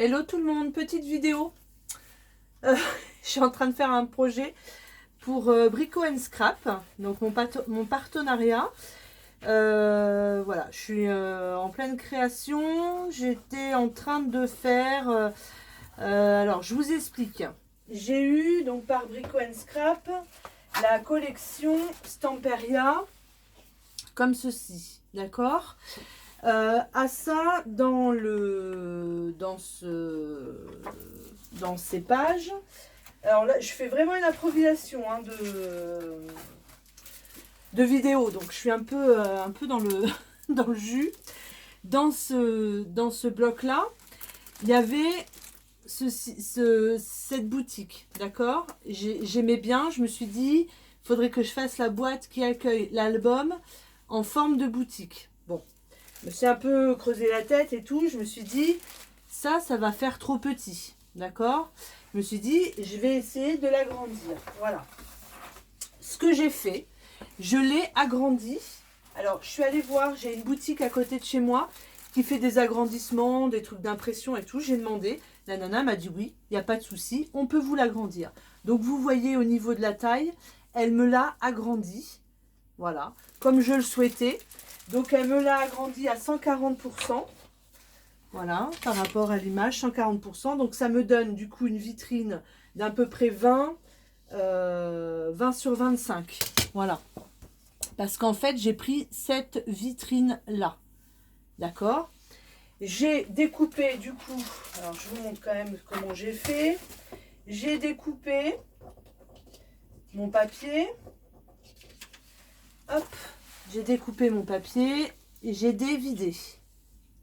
Hello tout le monde, petite vidéo. Je suis en train de faire un projet pour Brico Scrap, donc mon partenariat. Voilà, je suis en pleine création. J'étais en train de faire... alors, je vous explique. J'ai eu, donc par Brico Scrap, la collection Stamperia, comme ceci, d'accord. À ça, dans ces pages, alors là je fais vraiment une improvisation hein, de vidéo, donc je suis un peu dans le dans le jus. Dans ce bloc là il y avait cette boutique, d'accord. J'aimais bien, je me suis dit il faudrait que je fasse la boîte qui accueille l'album en forme de boutique. Bon, je me suis un peu creusé la tête et tout. Je me suis dit, ça va faire trop petit. D'accord. Je me suis dit, je vais essayer de l'agrandir. Voilà. Ce que j'ai fait, je l'ai agrandi. Alors, je suis allée voir, j'ai une boutique à côté de chez moi qui fait des agrandissements, des trucs d'impression et tout. J'ai demandé. La nana m'a dit oui, il n'y a pas de souci, on peut vous l'agrandir. Donc, vous voyez au niveau de la taille, elle me l'a agrandi. Voilà, comme je le souhaitais. Donc elle me l'a agrandi à 140%. Voilà, par rapport à l'image, 140%. Donc ça me donne du coup une vitrine d'à peu près 20 sur 25. Voilà. Parce qu'en fait, j'ai pris cette vitrine-là. D'accord. J'ai découpé du coup, alors je vous montre quand même comment j'ai fait. J'ai découpé mon papier. Hop, j'ai découpé mon papier et j'ai dévidé.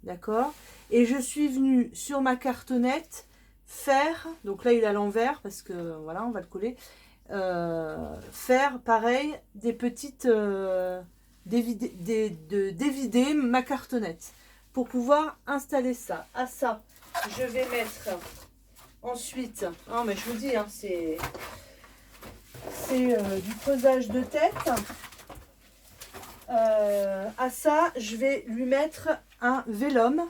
D'accord. Et je suis venue sur ma cartonnette faire, donc là il est à l'envers parce que voilà, on va le coller, faire pareil des petites, dévider ma cartonnette pour pouvoir installer ça. À ça, je vais mettre ensuite, non mais je vous dis, hein, c'est du creusage de tête. À ça, je vais lui mettre un vélum.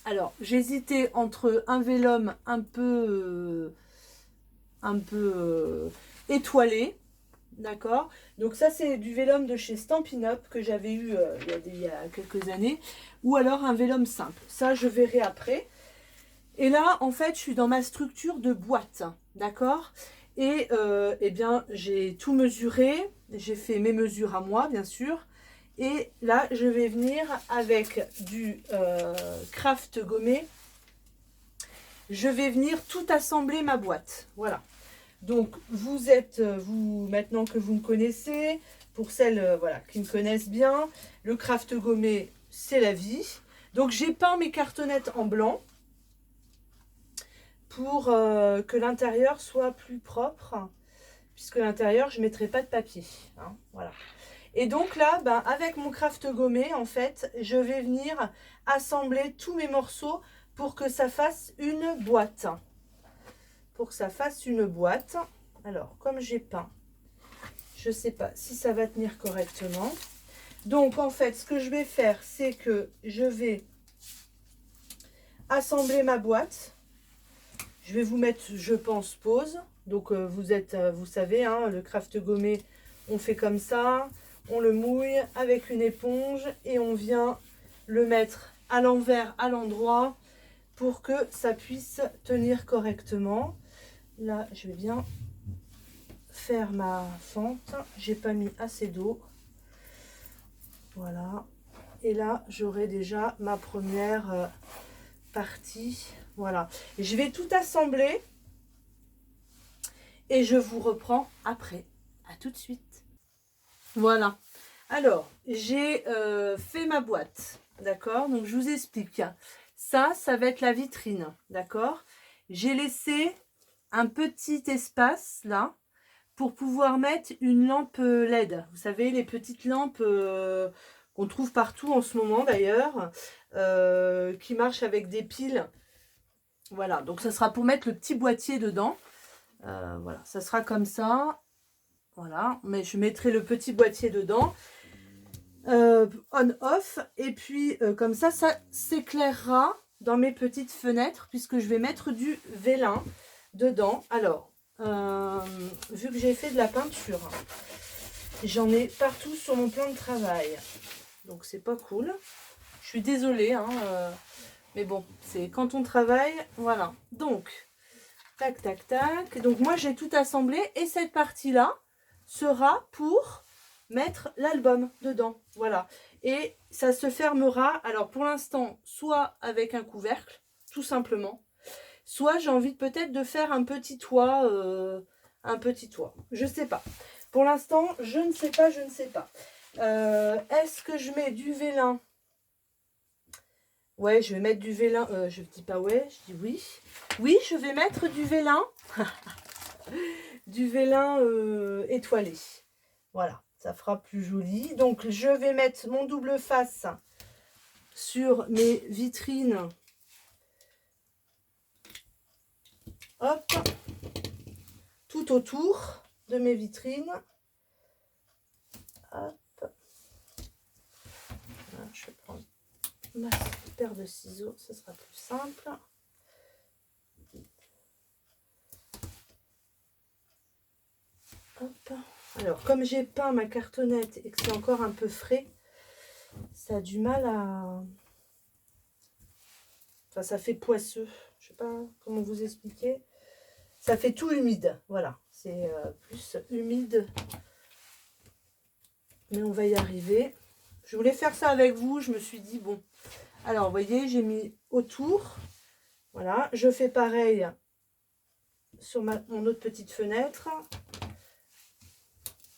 Alors, j'hésitais entre un vélum un peu étoilé, d'accord. Donc ça, c'est du vélum de chez Stampin' Up que j'avais eu il y a quelques années, ou alors un vélum simple. Ça, je verrai après. Et là, en fait, je suis dans ma structure de boîte, d'accord. Et eh bien, j'ai tout mesuré. J'ai fait mes mesures à moi, bien sûr. Et là, je vais venir avec du craft gommé. Je vais venir tout assembler ma boîte. Voilà. Donc, vous, maintenant que vous me connaissez, pour celles voilà, qui me connaissent bien, le craft gommé, c'est la vie. Donc, j'ai peint mes cartonnettes en blanc pour que l'intérieur soit plus propre, puisque l'intérieur, je ne mettrai pas de papier. Hein, voilà. Et donc là, ben, avec mon craft gommé, en fait, je vais venir assembler tous mes morceaux pour que ça fasse une boîte. Pour que ça fasse une boîte. Alors, comme j'ai peint, je ne sais pas si ça va tenir correctement. Donc, en fait, ce que je vais faire, c'est que je vais assembler ma boîte. Je vais vous mettre, je pense, pause. Donc, vous savez, hein, le craft gommé, on fait comme ça. On le mouille avec une éponge et on vient le mettre à l'envers, à l'endroit, pour que ça puisse tenir correctement. Là, je vais bien faire ma fente. J'ai pas mis assez d'eau. Voilà. Et là, j'aurai déjà ma première partie. Voilà. Je vais tout assembler et je vous reprends après. À tout de suite. Voilà. Alors, j'ai fait ma boîte. D'accord. Donc, je vous explique. Ça va être la vitrine. D'accord. J'ai laissé un petit espace là pour pouvoir mettre une lampe LED. Vous savez, les petites lampes qu'on trouve partout en ce moment d'ailleurs, qui marchent avec des piles. Voilà, donc ça sera pour mettre le petit boîtier dedans. Voilà, ça sera comme ça. Voilà, mais je mettrai le petit boîtier dedans. On-off. Et puis, comme ça s'éclairera dans mes petites fenêtres puisque je vais mettre du vélin dedans. Alors, vu que j'ai fait de la peinture, j'en ai partout sur mon plan de travail. Donc c'est pas cool. Je suis désolée, hein, mais bon, c'est quand on travaille, voilà. Donc, tac, tac, tac. Donc moi j'ai tout assemblé et cette partie-là sera pour mettre l'album dedans. Voilà. Et ça se fermera, alors pour l'instant, soit avec un couvercle, tout simplement, soit j'ai envie peut-être de faire un petit toit, je sais pas. Pour l'instant, je ne sais pas, je ne sais pas. Est-ce que je mets du vélin? Ouais, je vais mettre du vélin. Je dis pas ouais, je dis oui. Oui, je vais mettre du vélin. Du vélin étoilé. Voilà, ça fera plus joli. Donc, je vais mettre mon double face sur mes vitrines. Hop. Tout autour de mes vitrines. Hop. Voilà, je vais prendre ma paire de ciseaux, ce sera plus simple. Hop. Alors, comme j'ai peint ma cartonnette et que c'est encore un peu frais, ça a du mal à... Enfin, ça fait poisseux. Je sais pas comment vous expliquer. Ça fait tout humide. Voilà, c'est plus humide. Mais on va y arriver. Je voulais faire ça avec vous. Je me suis dit, bon. Alors, vous voyez, j'ai mis autour. Voilà, je fais pareil sur mon autre petite fenêtre.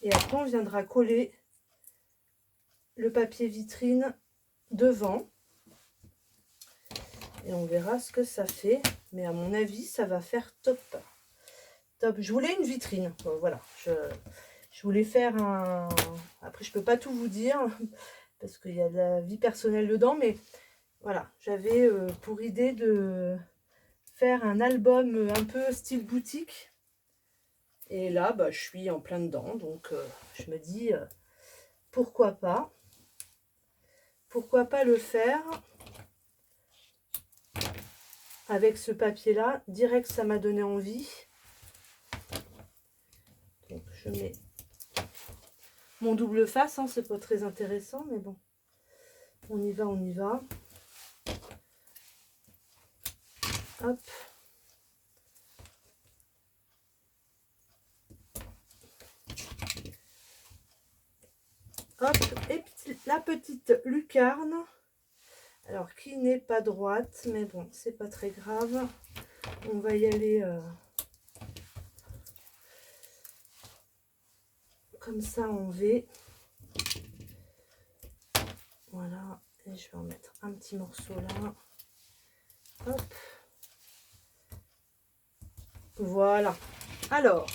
Et après, on viendra coller le papier vitrine devant. Et on verra ce que ça fait. Mais à mon avis, ça va faire top. Top. Je voulais une vitrine. Voilà. Je voulais faire un... Après, je peux pas tout vous dire. Parce qu'il y a de la vie personnelle dedans. Mais voilà. J'avais pour idée de faire un album un peu style boutique. Et là, bah, je suis en plein dedans. Donc, je me dis, pourquoi pas? Pourquoi pas le faire avec ce papier-là? Direct, ça m'a donné envie. Donc, je mets mon double face. Hein, c'est pas très intéressant, mais bon. On y va, on y va. Hop. Hop, et la petite lucarne, alors qui n'est pas droite, mais bon, c'est pas très grave. On va y aller comme ça en V. Voilà, et je vais en mettre un petit morceau là. Hop. Voilà. Alors,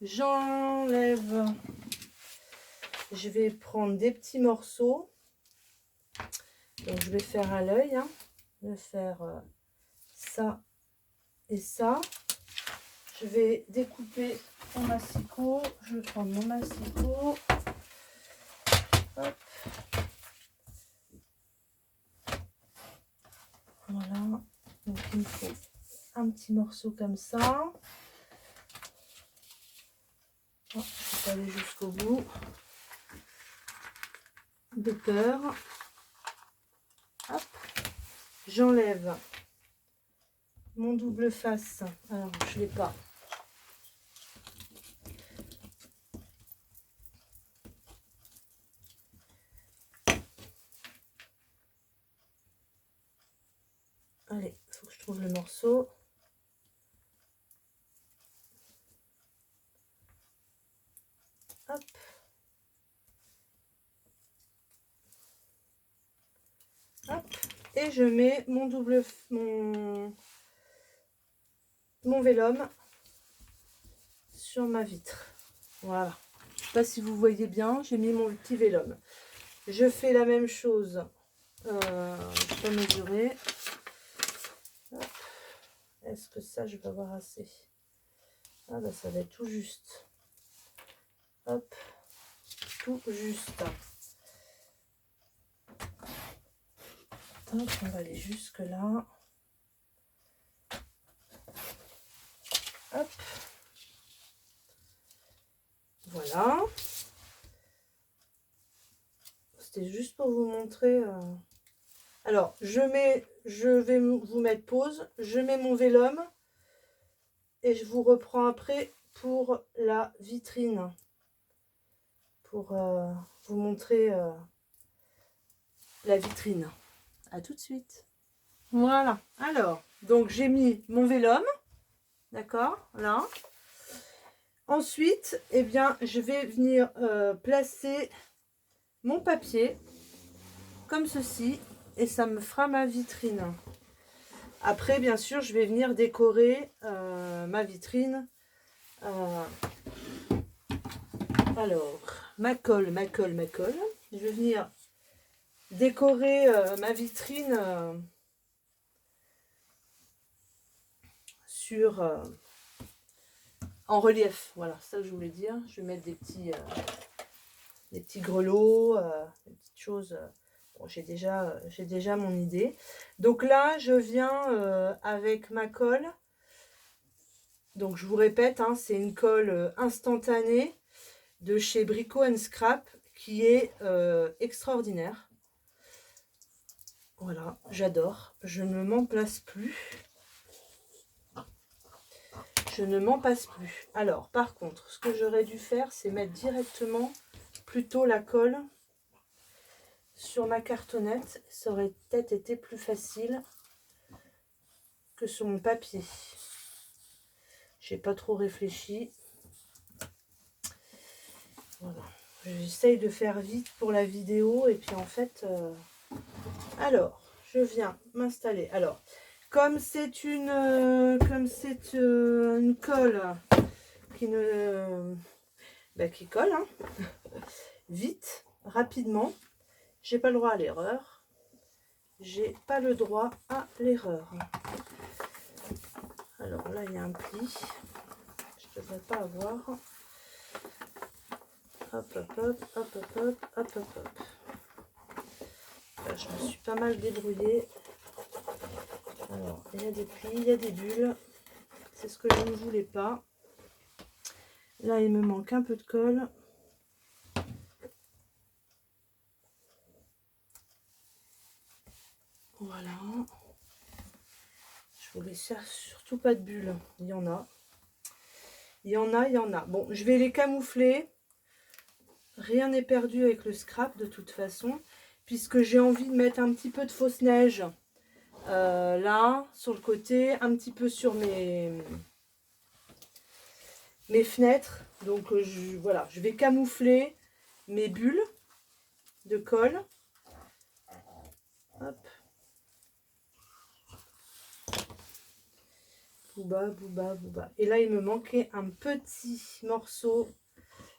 j'enlève. Je vais prendre des petits morceaux. Donc, je vais faire à l'œil. Hein. Je vais faire ça et ça. Je vais découper mon massicot. Je vais prendre mon massicot. Hop. Voilà. Donc, il me faut un petit morceau comme ça. Oh, je vais pas aller jusqu'au bout. De peur. Hop. J'enlève mon double face. Alors, je ne l'ai pas. Allez, il faut que je trouve le morceau. Hop. Hop. Et je mets mon vélum sur ma vitre. Voilà. Je ne sais pas si vous voyez bien, j'ai mis mon petit vélum. Je fais la même chose. Je vais mesurer. Est-ce que ça, je vais avoir assez? Ah bah ça va être tout juste. Hop, tout juste. Hop, on va aller jusque là. Hop. Voilà. C'était juste pour vous montrer. Alors, je vais vous mettre pause. Je mets mon vélum. Et je vous reprends après pour la vitrine. Pour vous montrer la vitrine. À tout de suite. Voilà. Alors, donc j'ai mis mon vélum. D'accord, là. Ensuite, eh bien, je vais venir placer mon papier comme ceci et ça me fera ma vitrine. Après, bien sûr, je vais venir décorer ma vitrine. Alors, ma colle. Je vais venir décorer ma vitrine sur en relief. Voilà, c'est ça que je voulais dire. Je vais mettre des petits grelots, des petites choses. Bon, j'ai déjà mon idée. Donc là, je viens avec ma colle. Donc je vous répète, hein, c'est une colle instantanée de chez Brico Scrap qui est extraordinaire. Voilà, j'adore. Je ne m'en place plus. Je ne m'en passe plus. Alors, par contre, ce que j'aurais dû faire, c'est mettre directement plutôt la colle sur ma cartonnette. Ça aurait peut-être été plus facile que sur mon papier. J'ai pas trop réfléchi. Voilà. J'essaye de faire vite pour la vidéo et puis en fait... Alors, je viens m'installer. Alors, comme c'est une colle qui qui colle hein, vite, rapidement, j'ai pas le droit à l'erreur. J'ai pas le droit à l'erreur. Alors là, il y a un pli. Je devrais pas avoir. Hop, hop, hop, hop, hop, hop, hop, hop, hop. Là, je me suis pas mal débrouillée. Alors, il y a des plis, il y a des bulles. C'est ce que je ne voulais pas. Là, il me manque un peu de colle. Voilà. Je voulais surtout pas de bulles. Il y en a. Il y en a, il y en a. Bon, je vais les camoufler. Rien n'est perdu avec le scrap de toute façon. Puisque j'ai envie de mettre un petit peu de fausse neige. Là, sur le côté. Un petit peu sur mes fenêtres. Donc, voilà. Je vais camoufler mes bulles de colle. Hop. Bouba, bouba, bouba. Et là, il me manquait un petit morceau.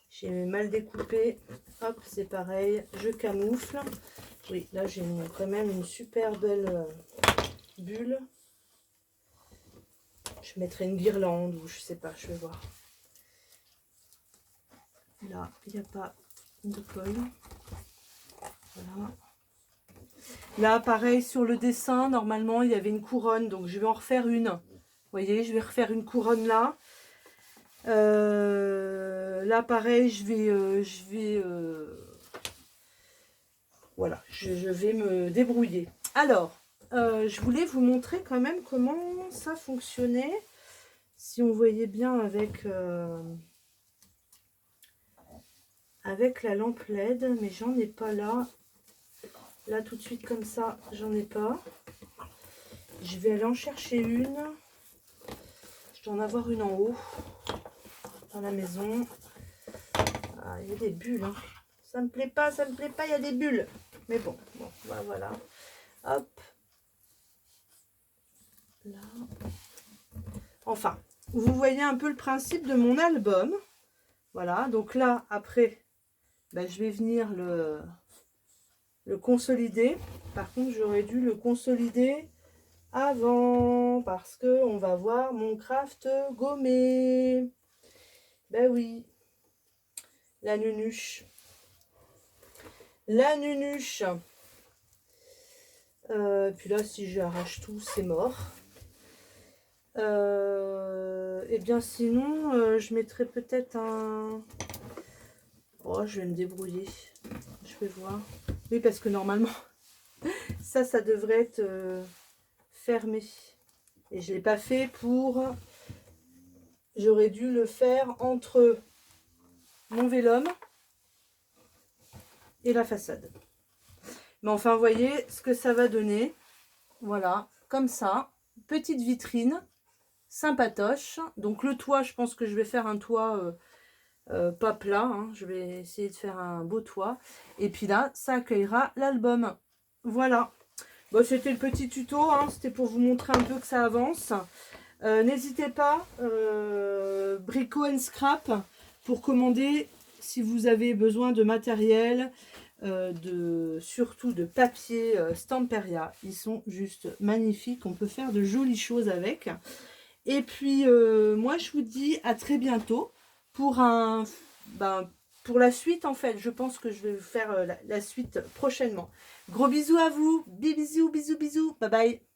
J'ai mal découpé. Hop, c'est pareil. Je camoufle. Oui, là, j'ai quand même une super belle bulle. Je mettrai une guirlande ou je sais pas, je vais voir. Là, il n'y a pas de colle. Voilà. Là, pareil, sur le dessin, normalement, il y avait une couronne. Donc, je vais en refaire une. Vous voyez, je vais refaire une couronne là. Là, pareil, voilà, je vais me débrouiller. Alors, je voulais vous montrer quand même comment ça fonctionnait. Si on voyait bien avec la lampe LED, mais j'en ai pas là. Là, tout de suite, comme ça, j'en ai pas. Je vais aller en chercher une. Je dois en avoir une en haut, dans la maison. Ah, il y a des bulles. Hein. Ça me plaît pas, il y a des bulles. Mais bon, bah, voilà. Hop. Là. Enfin, vous voyez un peu le principe de mon album. Voilà, donc là, après, ben, je vais venir le consolider. Par contre, j'aurais dû le consolider avant, parce que on va voir mon craft gommé. Ben oui, la nunuche. La nunuche. Puis là, si j'arrache tout, c'est mort. Et bien sinon, je mettrai peut-être un... Oh, je vais me débrouiller. Je vais voir. Oui, parce que normalement, ça devrait être fermé. Et je ne l'ai pas fait pour... J'aurais dû le faire entre mon vélum et la façade. Mais enfin, vous voyez ce que ça va donner. Voilà, comme ça. Petite vitrine, sympatoche. Donc le toit, je pense que je vais faire un toit pas plat. Hein. Je vais essayer de faire un beau toit. Et puis là, ça accueillera l'album. Voilà. Bon, c'était le petit tuto. Hein. C'était pour vous montrer un peu que ça avance. N'hésitez pas, Brico and Scrap, pour commander si vous avez besoin de matériel, surtout de papier Stamperia. Ils sont juste magnifiques, on peut faire de jolies choses avec. Et puis moi je vous dis à très bientôt pour pour la suite. En fait, je pense que je vais faire la suite prochainement. Gros bisous à vous, bisous, bisous, bisous, bye bye.